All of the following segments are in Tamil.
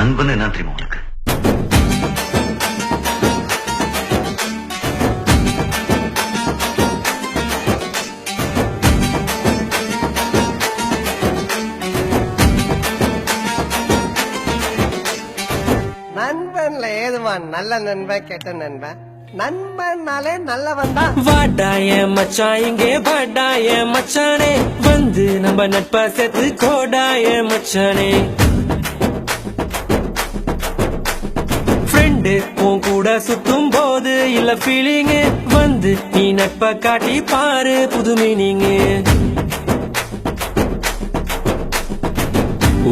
நண்பன் என்ன தெரியுமா உனக்கு? நண்பன்ல ஏதுவான் நல்ல நண்பன் கெட்ட நண்பன். நண்பன்னாலே நல்லவன் தான். வாடாய மச்சான் இங்கே வாடாய மச்சானே, வந்து நம்ம நட்பா சேர்த்து கோடாய மச்சானே. ஃப்ரெண்டு உன் கூட சுத்தும் போது இல்ல ஃபீலிங், வந்து நீ நட்பா காட்டி பாரு புது மீனிங்.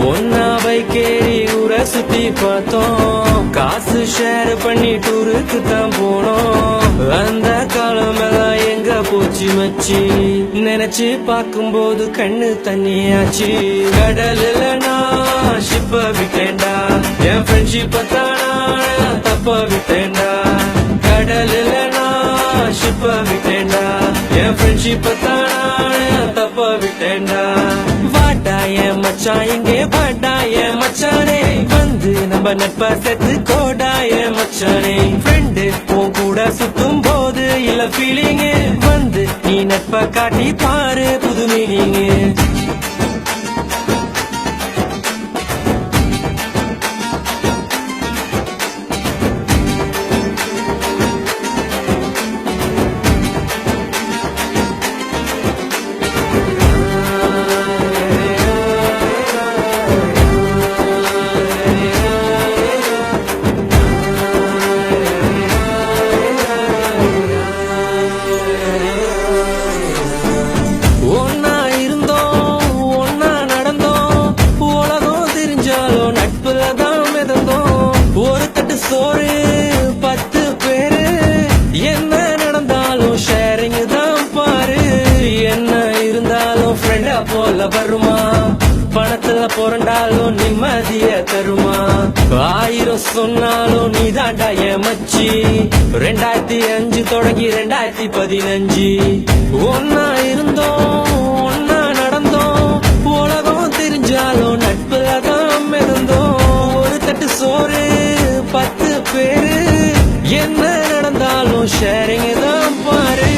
ஒன்னா பைக்கேறி ஊரை சுத்தி பார்த்தோம், காசு ஷேர் பண்ணி டூருக்கு தான் போனோம். அந்த காலம் எல்லாம் எங்க போச்சு மச்சி, நினைச்சு பார்க்கும்போது கண்ணு தண்ணியாச்சு. கடல்ல நான் ஷிப்ப விட்டேன்டா, என் ஃப்ரெண்ட்ஷிப்ப தானா தப்ப விட்டேன்டா. கடல்ல நான் ஷிப்ப விட்டேன்டா, என் ஃப்ரெண்ட்ஷிப்ப தானா தப்ப விட்டேன்டா. வாடாய மச்சான் இங்கே வாடாய மச்சானே, வந்து நம்ம நட்பா சேர்த்து கோடாய மச்சானே. ஃப்ரெண்டு உன் கூட சுத்தும் போது இல்ல ஃபீலிங், வந்து நீ நட்பா காட்டி பாரு புது மீனிங். சோறு 10 பேரு, என்ன நடந்தாலும் ஷேரிங் தான் பாரு. என்ன இருந்தாலும் ஃப்ரெண்டா போல வருமா, பணத்துல புரண்டாலும் நிம்மதிய தருமா. 1000 சொன்னாலும் நீ தாண்டா என் மச்சி. 2005 தொடங்கி 2015 ஒன்னா இருந்தோம் ஒன்னா நடந்தோம். உலகம் தெரிஞ்சாலும் நட்புல தான் மிதந்தோம். ஒரு தட்டு சோறு 10 பேரு, என்ன நடந்தாலும் ஷேரிங் தான் பாரு.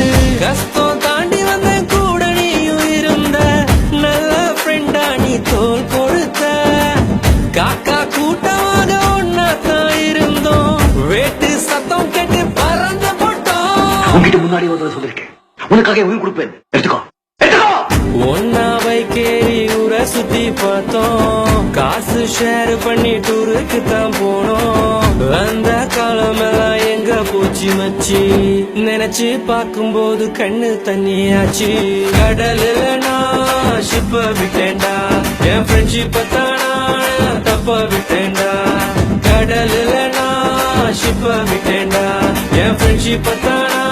கஷ்டம் தாண்டி வந்த கூட நீயும் இருந்த, நல்ல ஃப்ரெண்டா நீ தோல் கொடுத்த. காக்கா கூட்டமாக ஒன்னா தான் இருந்தோம், வேட்டு சத்தம் கேட்டு பறந்து போட்டோம். உன்கிட்ட முன்னாடி ஒரு சொல்லிருக்கேன், உனக்காக உயிர் கொடுப்பேன், எடுத்துக்கோ. ஒன்னா பைக்கேறி ஊரை சுத்தி பார்த்தோம், காசு ஷேர் பண்ணி டூருக்கு தான் போனோம். அந்த காலம் எல்லாம் எங்க போச்சு மச்சி, நினைச்சு பார்க்கும்போது கண்ணு தண்ணியாச்சு. கடல்ல நான் ஷிப்ப விட்டேன்டா, என் ஃப்ரெண்ட்ஷிப்ப தானா தப்ப விட்டேன்டா. கடல்ல நான் ஷிப்ப விட்டேன்டா, என் ஃப்ரெண்ட்ஷிப்ப தானா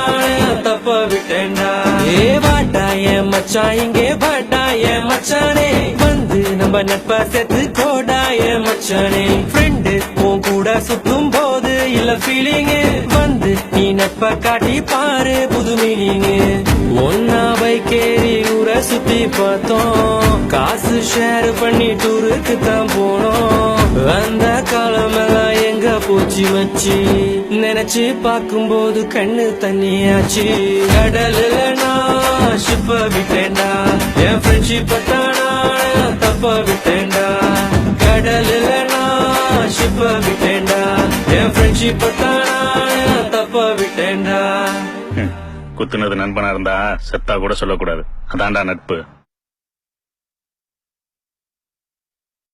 தப்ப விட்டேன்டா. ஏ வாடாய மச்சான் இங்கே வாடாய மச்சானே, வந்து நம்ம நட்பா சேர்த்து கோடாய மச்சானே. ஃப்ரெண்டு உன் கூட சுத்தும் போது இல்ல ஃபீலிங், வந்து நீ நட்பா காட்டி பாரு புது மீனிங். ஒன்னா பைக்கேறி ஊரை சுத்தி பார்த்தோம், காசு ஷேர் பண்ணி டூருக்கு தான் போனோம். அந்த காலம் எல்லாம் எங்க போச்சு மச்சி, நினைச்சு பார்க்கும்போது கண்ணு தண்ணியாச்சு. கடல்ல நான் ஷிப்ப விட்டேன்டா, என் ஃப்ரெண்ட்ஷிப்ப தானா தப்ப விட்டேன்டா. கடல்ல நான் ஷிப்ப விட்டேன்டா, என் ஃப்ரெண்ட்ஷிப்ப தானா தப்ப விட்டேன்டா. குத்துனது நண்பனா இருந்தா செத்தா கூட சொல்லக்கூடாது, அதான்டா நட்பு.